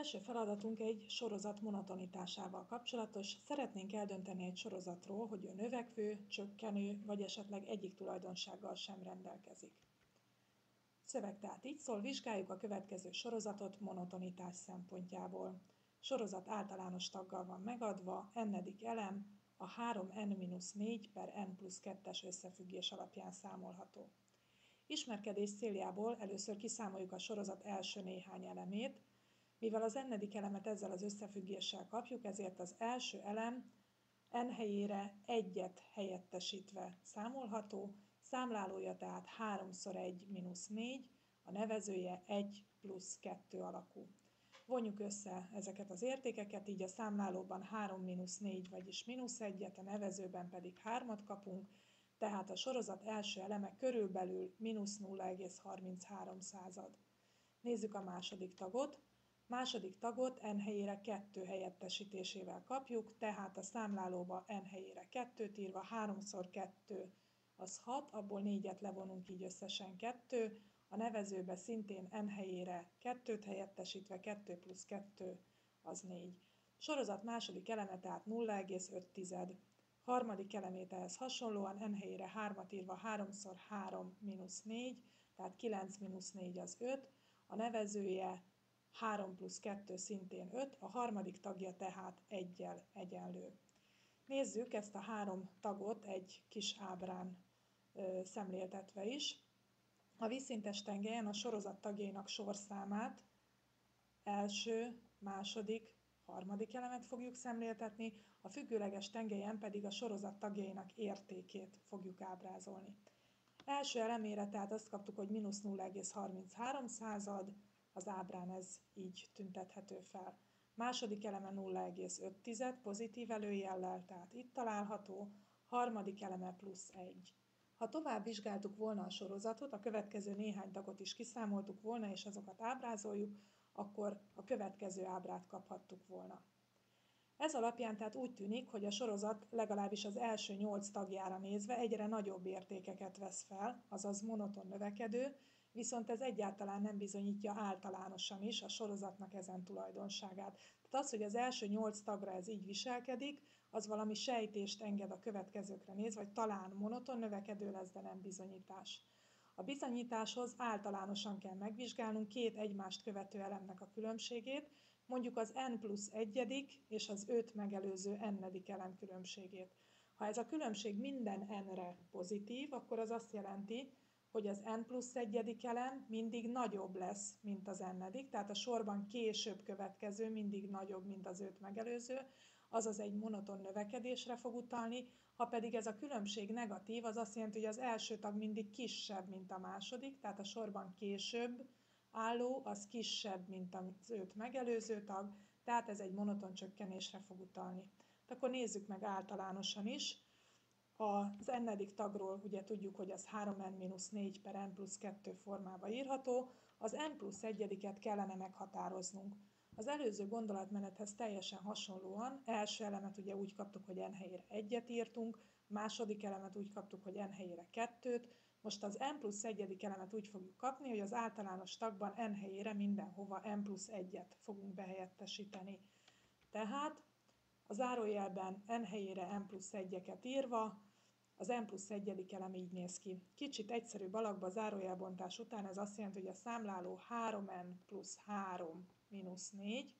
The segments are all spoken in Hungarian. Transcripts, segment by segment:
Első feladatunk egy sorozat monotonitásával kapcsolatos. Szeretnénk eldönteni egy sorozatról, hogy ő növekvő, csökkenő, vagy esetleg egyik tulajdonsággal sem rendelkezik. Szöveg tehát így szól, vizsgáljuk a következő sorozatot monotonitás szempontjából. Sorozat általános taggal van megadva, n-edik elem a 3n-4 per n plusz 2-es összefüggés alapján számolható. Ismerkedés céljából először kiszámoljuk a sorozat első néhány elemét. Mivel az n-edik elemet ezzel az összefüggéssel kapjuk, ezért az első elem n helyére 1-et helyettesítve számolható, számlálója tehát 3x1 mínusz 4, a nevezője 1 plusz 2 alakú. Vonjuk össze ezeket az értékeket, így a számlálóban 3 mínusz 4, vagyis mínusz 1-et, a nevezőben pedig 3-at kapunk, tehát a sorozat első eleme körülbelül mínusz 0,33. Nézzük a második tagot. Második tagot n helyére 2 helyettesítésével kapjuk, tehát a számlálóba n helyére 2-t írva, 3x2 az 6, abból 4-et levonunk, így összesen 2, a nevezőbe szintén n helyére 2-t helyettesítve, 2 plusz 2 az 4. Sorozat második eleme tehát 0,5. Harmadik elemét ehhez hasonlóan n helyére 3-at írva, 3x3 mínusz 4, tehát 9 mínusz 4 az 5, a nevezője 3 plusz 2 szintén 5, a harmadik tagja tehát 1-jel egyenlő. Nézzük ezt a három tagot egy kis ábrán szemléltetve is. A vízszintes tengelyen a sorozat tagjainak sorszámát, első, második, harmadik elemet fogjuk szemléltetni, a függőleges tengelyen pedig a sorozat tagjainak értékét fogjuk ábrázolni. Első elemére tehát azt kaptuk, hogy mínusz 0,33, az ábrán ez így tüntethető fel. Második eleme 0,5 pozitív előjellel, tehát itt található, harmadik eleme plusz 1. Ha tovább vizsgáltuk volna a sorozatot, a következő néhány tagot is kiszámoltuk volna, és azokat ábrázoljuk, akkor a következő ábrát kaphattuk volna. Ez alapján tehát úgy tűnik, hogy a sorozat legalábbis az első 8 tagjára nézve egyre nagyobb értékeket vesz fel, azaz monoton növekedő, viszont ez egyáltalán nem bizonyítja általánosan is a sorozatnak ezen tulajdonságát. Tehát az, hogy az első 8 tagra ez így viselkedik, az valami sejtést enged a következőkre nézve, vagy talán monoton növekedő lesz, de nem bizonyítás. A bizonyításhoz általánosan kell megvizsgálnunk két egymást követő elemnek a különbségét, mondjuk az n plusz 1. és az 5 megelőző n-edik elem különbségét. Ha ez a különbség minden n-re pozitív, akkor az azt jelenti, hogy az n plusz 1. elem mindig nagyobb lesz, mint az n-edik, tehát a sorban később következő mindig nagyobb, mint az 5 megelőző, azaz egy monoton növekedésre fog utalni, ha pedig ez a különbség negatív, az azt jelenti, hogy az első tag mindig kisebb, mint a második, tehát a sorban később álló, az kisebb, mint az 5 megelőző tag, tehát ez egy monoton csökkenésre fog utalni. De akkor nézzük meg általánosan is. Az n-edik tagról ugye tudjuk, hogy az 3n-4 per n plusz 2 formába írható, az n plusz 1-et kellene meghatároznunk. Az előző gondolatmenethez teljesen hasonlóan első elemet ugye úgy kaptuk, hogy n helyére 1-et írtunk, második elemet úgy kaptuk, hogy n helyére 2-t, most az n plusz 1. elemet úgy fogjuk kapni, hogy az általános tagban n helyére mindenhova n plusz 1-et fogunk behelyettesíteni. Tehát a zárójelben n helyére n plusz 1-eket írva, az n plusz 1. elem így néz ki. Kicsit egyszerűbb alakba a zárójelbontás után ez azt jelenti, hogy a számláló 3n plusz 3 mínusz 4,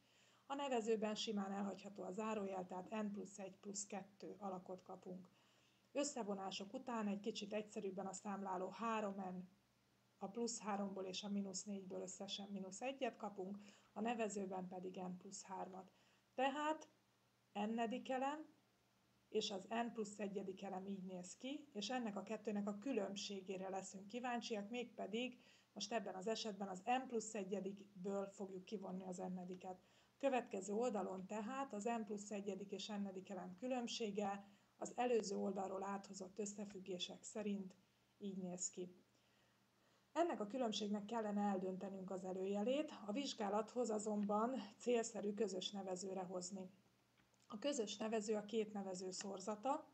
a nevezőben simán elhagyható a zárójel, tehát n plusz 1 plusz 2 alakot kapunk. Összevonások után egy kicsit egyszerűbben a számláló 3n a plusz 3-ból és a mínusz 4-ből összesen mínusz 1-et kapunk, a nevezőben pedig n plusz 3-at. Tehát n-edik elem és az n plusz 1. elem így néz ki, és ennek a kettőnek a különbségére leszünk kíváncsiak, mégpedig most ebben az esetben az n plusz 1-ből fogjuk kivonni az n-ediket. Következő oldalon tehát az n plusz 1. és n-edik elem különbsége az előző oldalról áthozott összefüggések szerint így néz ki. Ennek a különbségnek kellene eldöntenünk az előjelét, a vizsgálathoz azonban célszerű közös nevezőre hozni. A közös nevező a két nevező szorzata,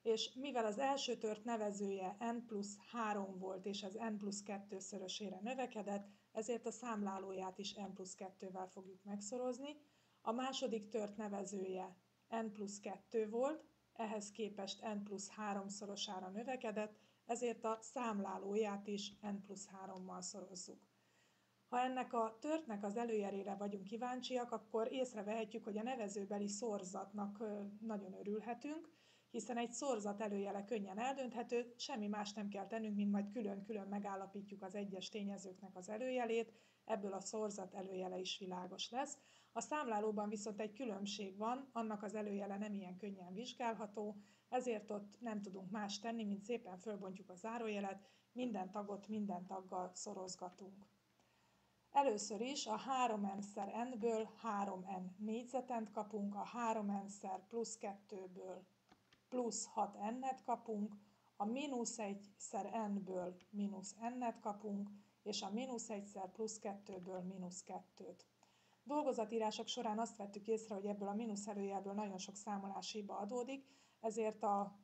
és mivel az első tört nevezője n plusz 3 volt, és az n plusz 2 szörösére növekedett, ezért a számlálóját is n plusz 2-vel fogjuk megszorozni. A második tört nevezője n plusz 2 volt, ehhez képest n plusz 3-szorosára növekedett, ezért a számlálóját is n plusz 3-mal szorozzuk. Ha ennek a törtnek az előjelére vagyunk kíváncsiak, akkor észrevehetjük, hogy a nevezőbeli szorzatnak nagyon örülhetünk, hiszen egy szorzat előjele könnyen eldönthető, semmi más nem kell tennünk, mint majd külön-külön megállapítjuk az egyes tényezőknek az előjelét, ebből a szorzat előjele is világos lesz. A számlálóban viszont egy különbség van, annak az előjele nem ilyen könnyen vizsgálható, ezért ott nem tudunk más tenni, mint szépen fölbontjuk a zárójelet, minden tagot minden taggal szorozgatunk. Először is a 3n-szer n-ből 3n négyzetent kapunk, a 3n-szer plusz 2-ből plusz 6n-et kapunk, a mínusz 1-szer n-ből mínusz n-et kapunk, és a mínusz 1-szer plusz 2-ből mínusz 2-t. Dolgozatírások során azt vettük észre, hogy ebből a mínusz előjelből nagyon sok számolási hiba adódik, ezért a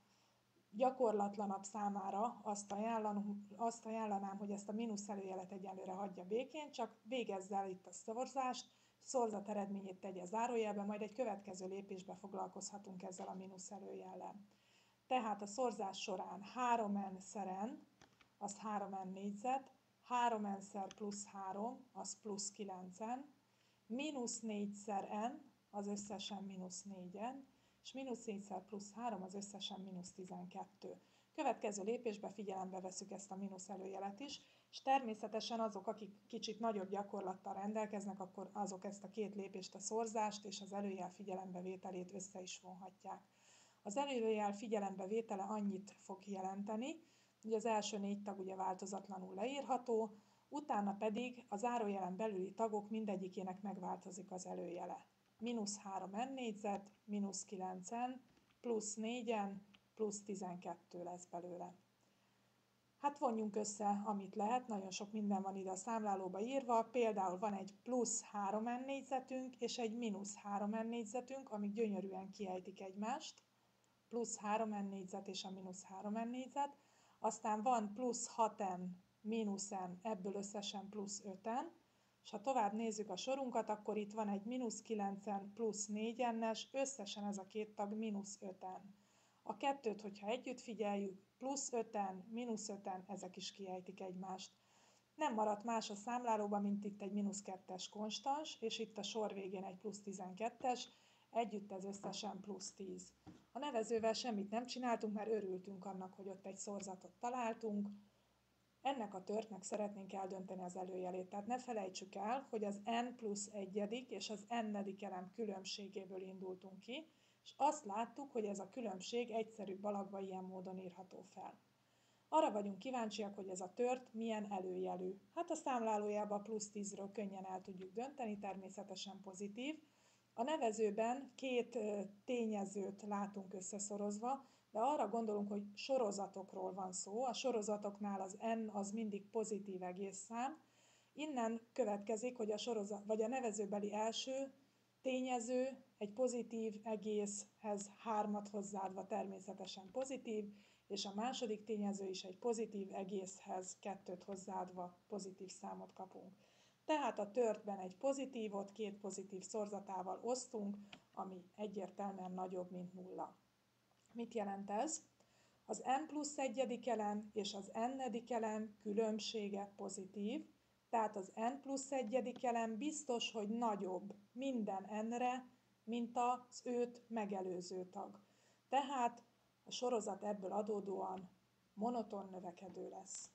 gyakorlatlanabb számára azt ajánlanám, hogy ezt a mínusz előjelet egyelőre hagyja békén, csak végezze el itt a szorzást, szorzat eredményét tegye zárójelbe, majd egy következő lépésbe foglalkozhatunk ezzel a mínusz előjellel. Tehát a szorzás során 3n-szer n, az 3n négyzet, 3n-szer plusz 3, az plusz 9n, mínusz 4-szer n, az összesen mínusz 4n, és mínusz 4-szer plusz 3 az összesen mínusz 12. Következő lépésben figyelembe veszük ezt a mínusz előjelet is, és természetesen azok, akik kicsit nagyobb gyakorlattal rendelkeznek, akkor azok ezt a két lépést, a szorzást és az előjel figyelembevételét össze is vonhatják. Az előjel figyelembevétele annyit fog jelenteni, hogy az első 4 tag ugye változatlanul leírható, utána pedig a zárójelen belüli tagok mindegyikének megváltozik az előjele. Mínusz 3n négyzet, mínusz 9n, plusz 4n, plusz 12 lesz belőle. Hát vonjunk össze, amit lehet, nagyon sok minden van ide a számlálóba írva, például van egy plusz 3n négyzetünk és egy mínusz 3n négyzetünk, amik gyönyörűen kiejtik egymást, plusz 3n négyzet és a mínusz 3n négyzet, aztán van plusz 6n, mínusz n, ebből összesen plusz 5n, és ha tovább nézzük a sorunkat, akkor itt van egy mínusz 9n plusz 4n-es, összesen ez a két tag mínusz 5n. A kettőt, hogyha együtt figyeljük, plusz 5n, mínusz 5n, ezek is kiejtik egymást. Nem maradt más a számlálóban, mint itt egy mínusz 2-es konstans, és itt a sor végén egy plusz 12-es, együtt ez összesen plusz 10. A nevezővel semmit nem csináltunk, mert örültünk annak, hogy ott egy szorzatot találtunk. Ennek a törtnek szeretnénk eldönteni az előjelét, tehát ne felejtsük el, hogy az n plusz 1. és az n-edik elem különbségéből indultunk ki, és azt láttuk, hogy ez a különbség egyszerűbb alakba ilyen módon írható fel. Arra vagyunk kíváncsiak, hogy ez a tört milyen előjelű. Hát a számlálójában a plusz 10-ről könnyen el tudjuk dönteni, természetesen pozitív. A nevezőben két tényezőt látunk összeszorozva, de arra gondolunk, hogy sorozatokról van szó. A sorozatoknál az n az mindig pozitív egészszám. Innen következik, hogy a nevezőbeli első tényező egy pozitív egészhez 3-at hozzáadva természetesen pozitív, és a második tényező is egy pozitív egészhez 2-t hozzáadva pozitív számot kapunk. Tehát a törtben egy pozitívot két pozitív szorzatával osztunk, ami egyértelműen nagyobb, mint 0. Mit jelent ez? Az n plusz 1. elem és az n-edik elem különbsége pozitív, tehát az n plusz 1. elem biztos, hogy nagyobb minden n-re, mint az őt megelőző tag. Tehát a sorozat ebből adódóan monoton növekedő lesz.